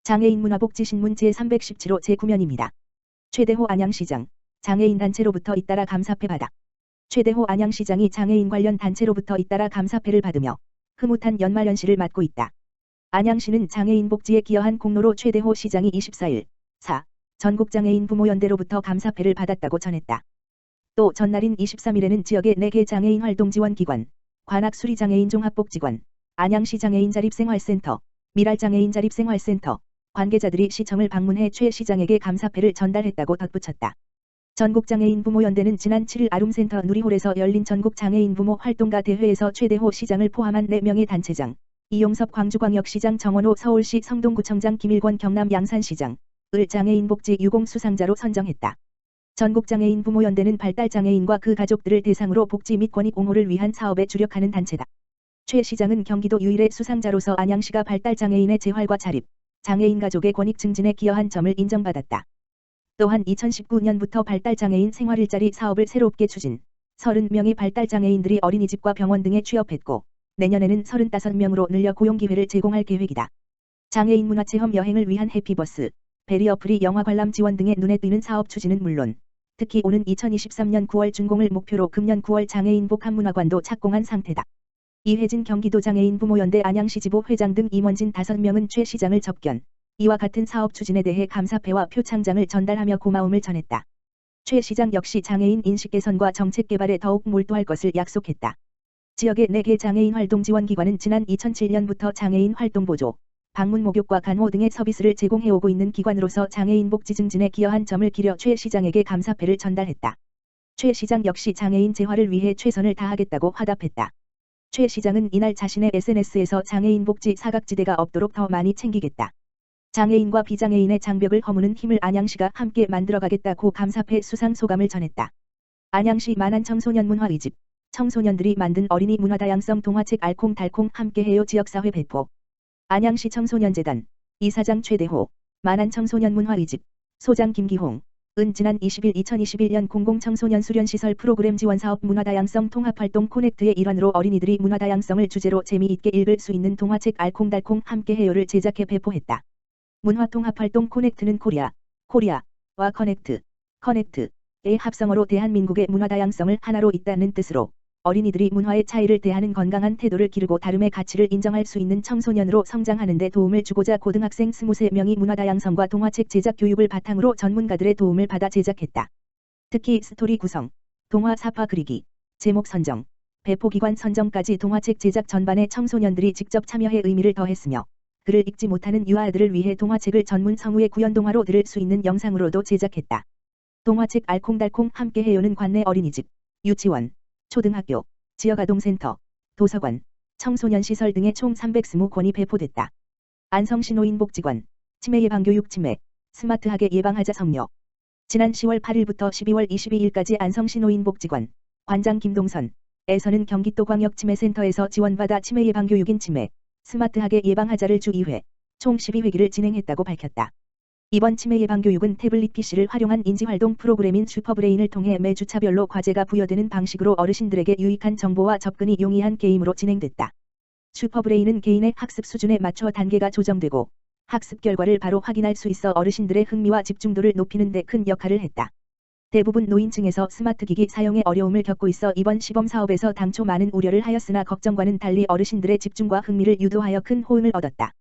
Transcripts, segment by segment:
장애인 문화복지신문 제317호 제9면입니다. 최대호 안양시장, 장애인 단체로부터 잇따라 감사패 받아. 최대호 안양시장이 장애인 관련 단체로부터 잇따라 감사패를 받으며 흐뭇한 연말연시를 맞고 있다. 안양시는 장애인 복지에 기여한 공로로 최대호 시장이 24일 4. 전국장애인 부모연대로부터 감사패를 받았다고 전했다. 또 전날인 23일에는 지역의 4개 장애인 활동지원기관, 관악수리장애인 종합복지관, 안양시 장애인 자립생활센터, 미랄장애인 자립생활센터, 관계자들이 시청을 방문해 최 시장에게 감사패를 전달했다고 덧붙였다. 전국장애인 부모연대는 지난 7일 아룸센터 누리홀에서 열린 전국장애인 부모 활동가 대회에서 최대호 시장을 포함한 4명의 단체장, 이용섭 광주광역시장, 정원호 서울시 성동구청장, 김일권 경남 양산시장, 을 장애인 복지 유공 수상자로 선정했다. 전국장애인 부모연대는 발달장애인과 그 가족들을 대상으로 복지 및 권익 옹호를 위한 사업에 주력하는 단체다. 최 시장은 경기도 유일의 수상자로서 안양시가 발달장애인의 재활과 자립, 장애인 가족의 권익 증진에 기여한 점을 인정받았다. 또한 2019년부터 발달장애인 생활일자리 사업을 새롭게 추진, 30명의 발달장애인들이 어린이집과 병원 등에 취업했고, 내년에는 35명으로 늘려 고용기회를 제공할 계획이다. 장애인 문화체험 여행을 위한 해피버스, 베리어프리 영화 관람 지원 등의 눈에 띄는 사업 추진은 물론, 특히 오는 2023년 9월 준공을 목표로 금년 9월 장애인 복합문화관도 착공한 상태다. 이혜진 경기도 장애인 부모연대 안양시 지부 회장 등 임원진 5명은 최 시장을 접견, 이와 같은 사업 추진에 대해 감사패와 표창장을 전달하며 고마움을 전했다. 최 시장 역시 장애인 인식 개선과 정책 개발에 더욱 몰두할 것을 약속했다. 지역의 4개 장애인 활동지원기관은 지난 2007년부터 장애인 활동보조, 방문 목욕과 간호 등의 서비스를 제공해오고 있는 기관으로서 장애인 복지 증진에 기여한 점을 기려 최 시장에게 감사패를 전달했다. 최 시장 역시 장애인 재활을 위해 최선을 다하겠다고 화답했다. 최 시장은 이날 자신의 SNS에서 장애인 복지 사각지대가 없도록 더 많이 챙기겠다. 장애인과 비장애인의 장벽을 허무는 힘을 안양시가 함께 만들어가겠다고 감사패 수상 소감을 전했다. 안양시 만안 청소년 문화의집, 청소년들이 만든 어린이 문화다양성 동화책 알콩달콩 함께해요 지역사회 배포. 안양시 청소년재단, 이사장 최대호, 만안 청소년 문화의집, 소장 김기홍, 은 지난 20일 2021년 공공청소년 수련시설 프로그램 지원사업 문화다양성 통합활동 코넥트의 일환으로 어린이들이 문화다양성을 주제로 재미있게 읽을 수 있는 동화책 알콩달콩 함께해요를 제작해 배포했다. 문화통합활동 코넥트는 코리아와 커넥트의 합성어로 대한민국의 문화다양성을 하나로 잇다는 뜻으로 어린이들이 문화의 차이를 대하는 건강한 태도를 기르고 다름의 가치를 인정할 수 있는 청소년으로 성장하는 데 도움을 주고자 고등학생 23명이 문화다양성과 동화책 제작 교육을 바탕으로 전문가들의 도움을 받아 제작했다. 특히 스토리 구성, 동화 사파 그리기, 제목 선정, 배포기관 선정까지 동화책 제작 전반에 청소년들이 직접 참여해 의미를 더했으며 글을 읽지 못하는 유아아들을 위해 동화책을 전문 성우의 구연동화로 들을 수 있는 영상으로도 제작했다. 동화책 알콩달콩 함께해요는 관내 어린이집, 유치원, 초등학교, 지역아동센터, 도서관, 청소년시설 등에 총 320권이 배포됐다. 안성시 노인복지관, 치매예방교육 치매, 스마트하게 예방하자 성녀. 지난 10월 8일부터 12월 22일까지 안성시 노인복지관, 관장 김동선에서는 경기도광역 치매센터에서 지원받아 치매예방교육인 치매, 스마트하게 예방하자를 주 2회, 총 12회기를 진행했다고 밝혔다. 이번 치매 예방 교육은 태블릿 PC를 활용한 인지활동 프로그램인 슈퍼브레인을 통해 매 주차별로 과제가 부여되는 방식으로 어르신들에게 유익한 정보와 접근이 용이한 게임으로 진행됐다. 슈퍼브레인은 개인의 학습 수준에 맞춰 단계가 조정되고 학습 결과를 바로 확인할 수 있어 어르신들의 흥미와 집중도를 높이는 데 큰 역할을 했다. 대부분 노인층에서 스마트기기 사용에 어려움을 겪고 있어 이번 시범 사업에서 당초 많은 우려를 하였으나 걱정과는 달리 어르신들의 집중과 흥미를 유도하여 큰 호응을 얻었다.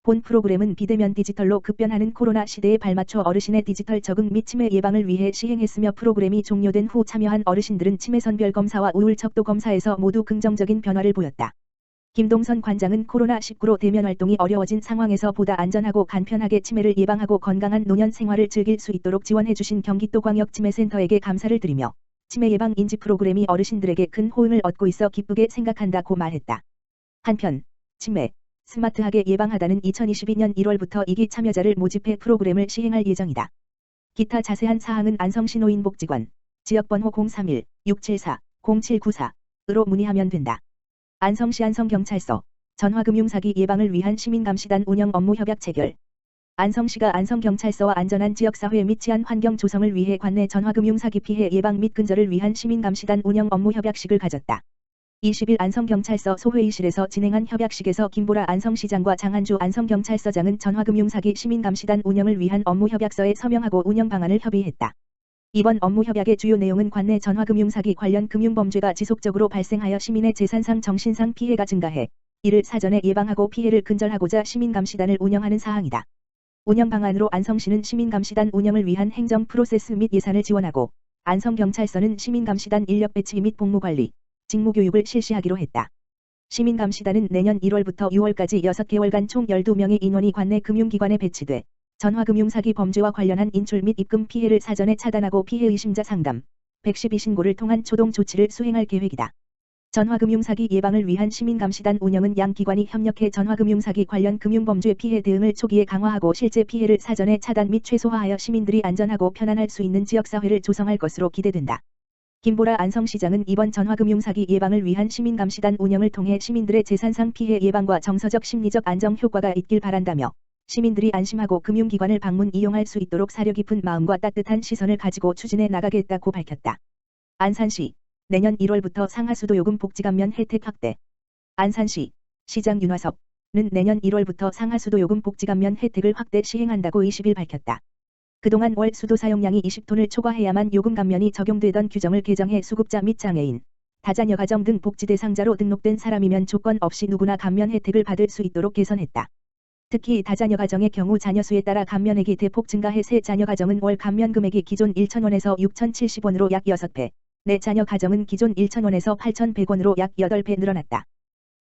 본 프로그램은 비대면 디지털로 급변하는 코로나 시대에 발맞춰 어르신의 디지털 적응 및 치매 예방을 위해 시행했으며 프로그램이 종료된 후 참여한 어르신들은 치매 선별 검사와 우울 척도 검사에서 모두 긍정적인 변화를 보였다. 김동선 관장은 코로나19로 대면 활동이 어려워진 상황에서 보다 안전하고 간편하게 치매를 예방하고 건강한 노년 생활을 즐길 수 있도록 지원해주신 경기도광역 치매센터에게 감사를 드리며 치매 예방 인지 프로그램이 어르신들에게 큰 호응을 얻고 있어 기쁘게 생각한다고 말했다. 한편 치매, 스마트하게 예방하다는 2022년 1월부터 2기 참여자를 모집해 프로그램을 시행할 예정이다. 기타 자세한 사항은 안성시 노인복지관, 지역번호 031-674-0794으로 문의하면 된다. 안성시 안성경찰서, 전화금융사기 예방을 위한 시민감시단 운영 업무 협약 체결. 안성시가 안성경찰서와 안전한 지역사회 및 치안 환경 조성을 위해 관내 전화금융사기 피해 예방 및 근절을 위한 시민감시단 운영 업무 협약식을 가졌다. 20일 안성경찰서 소회의실에서 진행한 협약식에서 김보라 안성시장과 장한주 안성경찰서장은 전화금융사기 시민감시단 운영을 위한 업무협약서에 서명하고 운영 방안을 협의했다. 이번 업무협약의 주요 내용은 관내 전화금융사기 관련 금융범죄가 지속적으로 발생하여 시민의 재산상 정신상 피해가 증가해 이를 사전에 예방하고 피해를 근절하고자 시민감시단을 운영하는 사항이다. 운영 방안으로 안성시는 시민감시단 운영을 위한 행정 프로세스 및 예산을 지원하고 안성경찰서는 시민감시단 인력 배치 및 복무관리, 직무교육을 실시하기로 했다. 시민감시단은 내년 1월부터 6월까지 6개월간 총 12명의 인원이 관내 금융기관에 배치돼 전화금융사기 범죄와 관련한 인출 및 입금 피해를 사전에 차단하고 피해 의심자 상담, 112 신고를 통한 초동 조치를 수행할 계획이다. 전화금융사기 예방을 위한 시민감시단 운영은 양 기관이 협력해 전화금융사기 관련 금융범죄 피해 대응을 초기에 강화하고 실제 피해를 사전에 차단 및 최소화하여 시민들이 안전하고 편안할 수 있는 지역사회를 조성할 것으로 기대된다. 김보라 안성시장은 이번 전화금융사기 예방을 위한 시민감시단 운영을 통해 시민들의 재산상 피해 예방과 정서적 심리적 안정 효과가 있길 바란다며 시민들이 안심하고 금융기관을 방문 이용할 수 있도록 사려 깊은 마음과 따뜻한 시선을 가지고 추진해 나가겠다고 밝혔다. 안산시 내년 1월부터 상하수도요금 복지감면 혜택 확대. 안산시 시장 윤화섭는 내년 1월부터 상하수도요금 복지감면 혜택을 확대 시행한다고 20일 밝혔다. 그동안 월 수도 사용량이 20톤을 초과해야만 요금 감면이 적용되던 규정을 개정해 수급자 및 장애인, 다자녀 가정 등 복지 대상자로 등록된 사람이면 조건 없이 누구나 감면 혜택을 받을 수 있도록 개선했다. 특히 다자녀 가정의 경우 자녀 수에 따라 감면액이 대폭 증가해 세 자녀 가정은 월 감면 금액이 기존 1,000원에서 6,070원으로 약 6배, 네 자녀 가정은 기존 1,000원에서 8,100원으로 약 8배 늘어났다.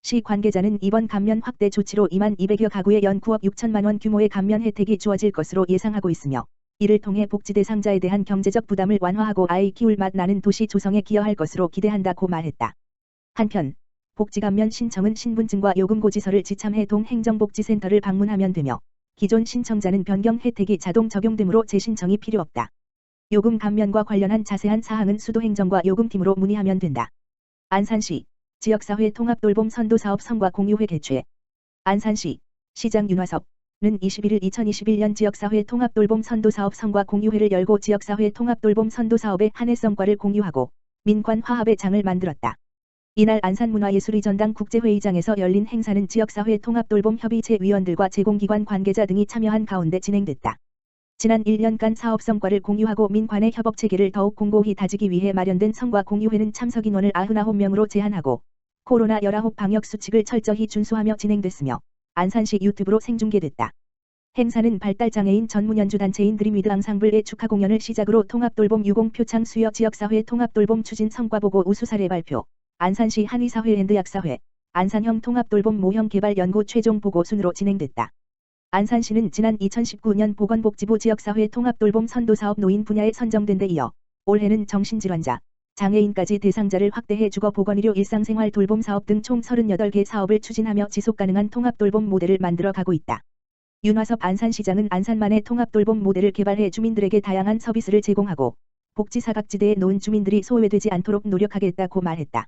시 관계자는 이번 감면 확대 조치로 2만 200여 가구에 연 9억 6천만 원 규모의 감면 혜택이 주어질 것으로 예상하고 있으며 이를 통해 복지 대상자에 대한 경제적 부담을 완화하고 아이 키울 맛 나는 도시 조성에 기여할 것으로 기대한다고 말했다. 한편 복지감면 신청은 신분증과 요금고지서를 지참해 동행정복지센터를 방문하면 되며 기존 신청자는 변경 혜택이 자동 적용되므로 재신청이 필요 없다. 요금 감면과 관련한 자세한 사항은 수도행정과 요금팀으로 문의하면 된다. 안산시 지역사회 통합돌봄 선도사업 성과 공유회 개최. 안산시 시장 윤화섭 는 21일 2021년 지역사회 통합돌봄 선도사업 성과 공유회를 열고 지역사회 통합돌봄 선도사업의 한 해 성과를 공유하고 민관 화합의 장을 만들었다. 이날 안산문화예술의 전당 국제회의장에서 열린 행사는 지역사회 통합돌봄 협의체 위원들과 제공기관 관계자 등이 참여한 가운데 진행됐다. 지난 1년간 사업 성과를 공유하고 민관의 협업체계를 더욱 공고히 다지기 위해 마련된 성과 공유회는 참석 인원을 99명으로 제한하고 코로나19 방역 수칙을 철저히 준수하며 진행됐으며 안산시 유튜브로 생중계됐다. 행사는 발달장애인 전문 연주단체인 드림위드 앙상블의 축하 공연을 시작으로 통합돌봄 유공 표창 수여 지역사회 통합돌봄 추진 성과보고 우수 사례 발표, 안산시 한의사회 앤드약사회, 안산형 통합돌봄 모형 개발 연구 최종 보고 순으로 진행됐다. 안산시는 지난 2019년 보건복지부 지역사회 통합돌봄 선도사업 노인 분야에 선정된 데 이어 올해는 정신질환자, 장애인까지 대상자를 확대해 주거보건의료 일상생활 돌봄 사업 등 총 38개 사업을 추진하며 지속가능한 통합돌봄 모델을 만들어 가고 있다. 윤화섭 안산시장은 안산만의 통합돌봄 모델을 개발해 주민들에게 다양한 서비스를 제공하고 복지사각지대에 놓은 주민들이 소외되지 않도록 노력하겠다고 말했다.